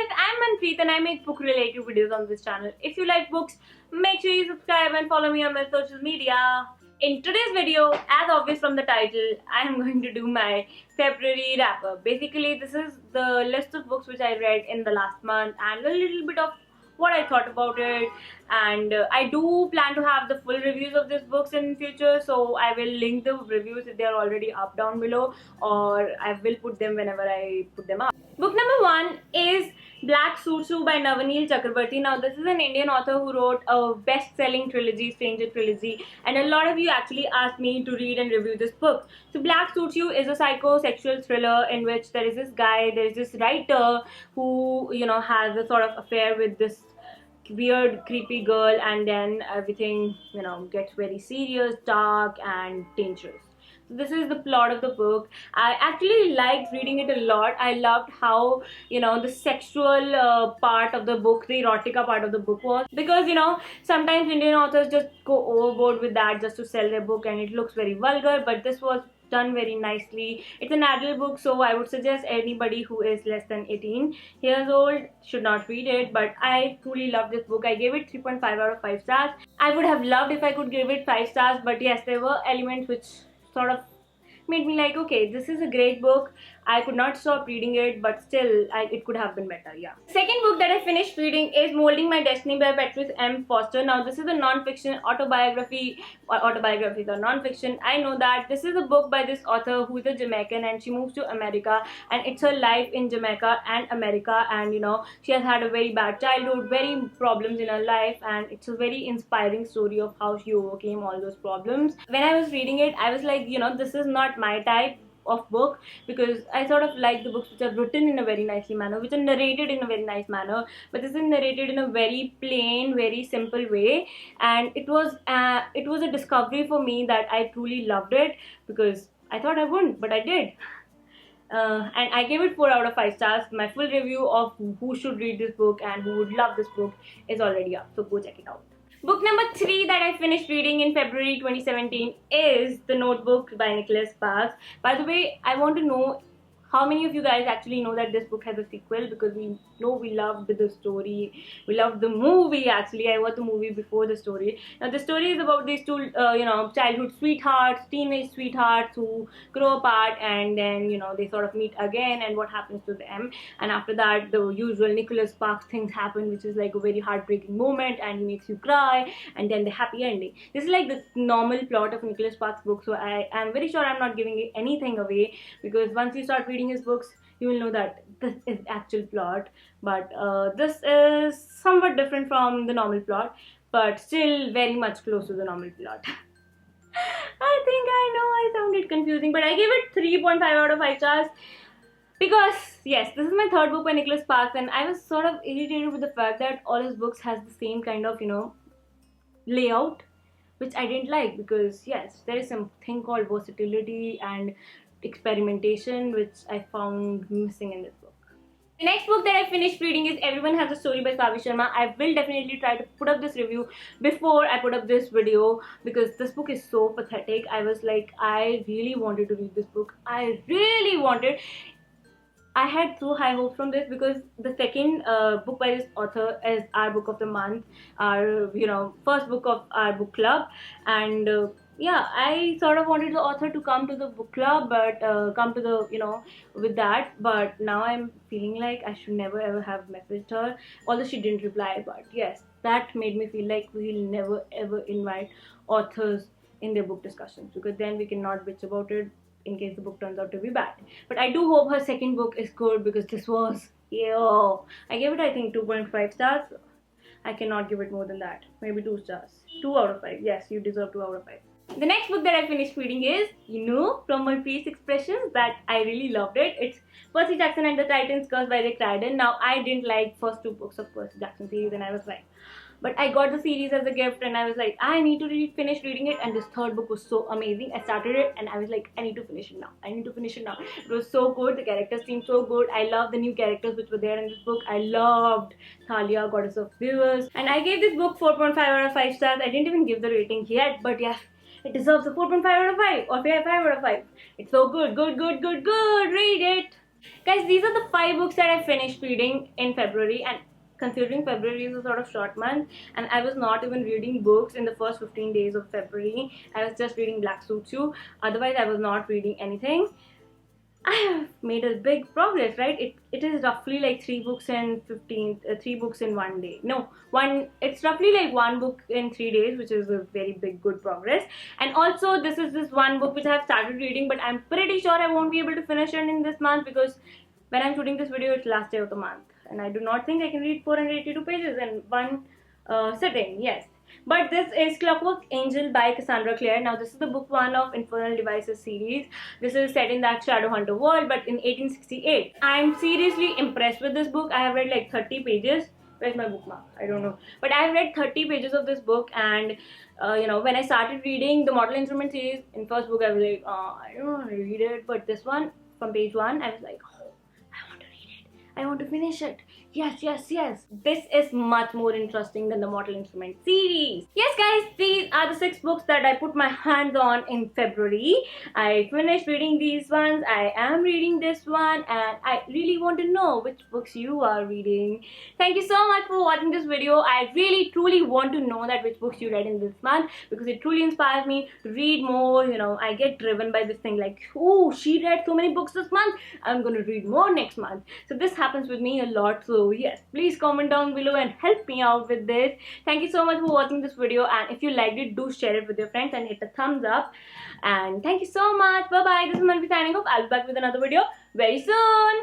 guys, I'm Manpreet and I make book related videos on this channel. If you like books, make sure you subscribe and follow me on my social media. In today's video, as obvious from the title, I am going to do my February wrap up. Basically, this is the list of books which I read in the last month and a little bit of what I thought about it, and I do plan to have the full reviews of these books in future, so I will link the reviews if they are already up down below, or I will put them whenever I put them up. Book number 1 is Black Sursu by Navaneel Chakrabarti. Now this is an Indian author who wrote a best-selling trilogy, Stranger Trilogy, and a lot of you actually asked me to read and review this book. So Black Sursu is a psychosexual thriller in which there is this guy, there is this writer who, has a sort of affair with this weird creepy girl, and then everything gets very serious, dark and dangerous. So this is the plot of the book. I actually liked reading it a lot. I loved how the sexual part of the book, the erotica part of the book was, because sometimes Indian authors just go overboard with that just to sell their book and it looks very vulgar, but this was done very nicely. It's an adult book, so I would suggest anybody who is less than 18 years old should not read it, but I truly loved this book. I gave it 3.5 out of 5 stars. I would have loved if I could give it 5 stars, but yes, there were elements which sort of made me like, okay, this is a great book. I could not stop reading it, but still, it could have been better, yeah. Second book that I finished reading is Molding My Destiny by Beatrice M. Foster. Now, this is a non-fiction autobiography, autobiographies or non-fiction. I know that this is a book by this author who is a Jamaican and she moves to America, and it's her life in Jamaica and America, and she has had a very bad childhood, very problems in her life, and it's a very inspiring story of how she overcame all those problems. When I was reading it, I was like, this is not my type of book, because I sort of like the books which are written in a very nicely manner, which are narrated in a very nice manner, but this is narrated in a very plain, very simple way, and it was a discovery for me that I truly loved it, because I thought I wouldn't, but I did. And I gave it 4 out of 5 stars. My full review of who should read this book and who would love this book is already up, so go check it out. Book number 3 that I finished reading in February 2017 is The Notebook by Nicholas Sparks. By the way, I want to know how many of you guys actually know that this book has a sequel, because we know we loved the story. We loved the movie actually. I watched the movie before the story. Now the story is about these two, childhood sweethearts, teenage sweethearts who grow apart, and then, they sort of meet again and what happens to them. And after that, the usual Nicholas Sparks things happen, which is like a very heartbreaking moment and he makes you cry, and then the happy ending. This is like the normal plot of Nicholas Sparks book, so I am very sure I'm not giving anything away, because once you start reading his books, you will know that this is actual plot, but this is somewhat different from the normal plot, but still very much close to the normal plot. I think I know I sounded confusing, but I gave it 3.5 out of 5 stars, because yes, this is my third book by Nicholas Sparks, and I was sort of irritated with the fact that all his books has the same kind of layout, which I didn't like, because yes, there is something called versatility and experimentation which I found missing in this book. The next book that I finished reading is Everyone Has a Story by Savi Sharma. I will definitely try to put up this review before I put up this video, because this book is so pathetic. I was like, I really wanted to read this book. I really wanted. I had so high hopes from this, because the second book by this author is our book of the month, our first book of our book club, and yeah, I sort of wanted the author to come to the book club, but come to the with that, but now I'm feeling like I should never ever have messaged her, although she didn't reply. But yes, that made me feel like we'll never ever invite authors in their book discussions, because then we cannot bitch about it in case the book turns out to be bad. But I do hope her second book is good, because this was, I gave it I think 2.5 stars. I cannot give it more than that, maybe 2 stars. 2 out of 5. Yes, you deserve 2 out of 5. The next book that I finished reading is From My Face Expressions. That I really loved it. It's Percy Jackson and the Titan's Curse by Rick Riordan. Now, I didn't like first 2 books of Percy Jackson series, and I was like, but I got the series as a gift, and I was like, I need to finish reading it, and this third book was so amazing. I started it and I was like, I need to finish it now. I need to finish it now. It was so good. The characters seemed so good. I love the new characters which were there in this book. I loved Thalia, Goddess of Rivers, and I gave this book 4.5 out of 5 stars. I didn't even give the rating yet, but yes, it deserves a 4.5 out of 5 or 5 out of 5. It's so good. Good. Read it. Guys, these are the 5 books that I finished reading in February, and considering February is a sort of short month, and I was not even reading books in the first 15 days of February. I was just reading Black Suit Shoe. Otherwise, I was not reading anything. I have made a big progress, right? It is roughly like 3 books in 3 books in one day. No, it's roughly like 1 book in 3 days, which is a very big good progress. And also this one book which I have started reading, but I'm pretty sure I won't be able to finish it in this month, because when I'm shooting this video, it's last day of the month, and I do not think I can read 482 pages in one sitting. Yes. But this is Clockwork Angel by Cassandra Clare. Now, this is the book 1 of Infernal Devices series. This is set in that Shadowhunter world, but in 1868. I'm seriously impressed with this book. I have read like 30 pages. Where's my bookmark? I don't know. But I've read 30 pages of this book, and when I started reading the Mortal Instruments series, in first book I was like, I don't want to read it. But this one, from page 1, I was like, oh, I want to read it. I want to finish it. Yes, yes, yes. This is much more interesting than the Mortal Instruments series. Yes, guys, these are the 6 books that I put my hands on in February. I finished reading these ones. I am reading this one, and I really want to know which books you are reading. Thank you so much for watching this video. I really, truly want to know that which books you read in this month, because it truly inspires me to read more. I get driven by this thing like, oh, she read so many books this month, I'm gonna read more next month. So this happens with me a lot. So yes, please comment down below and help me out with this. Thank you so much for watching this video, and if you liked it, do share it with your friends and hit the thumbs up. And thank you so much. Bye bye. This is Manvi signing off. I'll be back with another video very soon.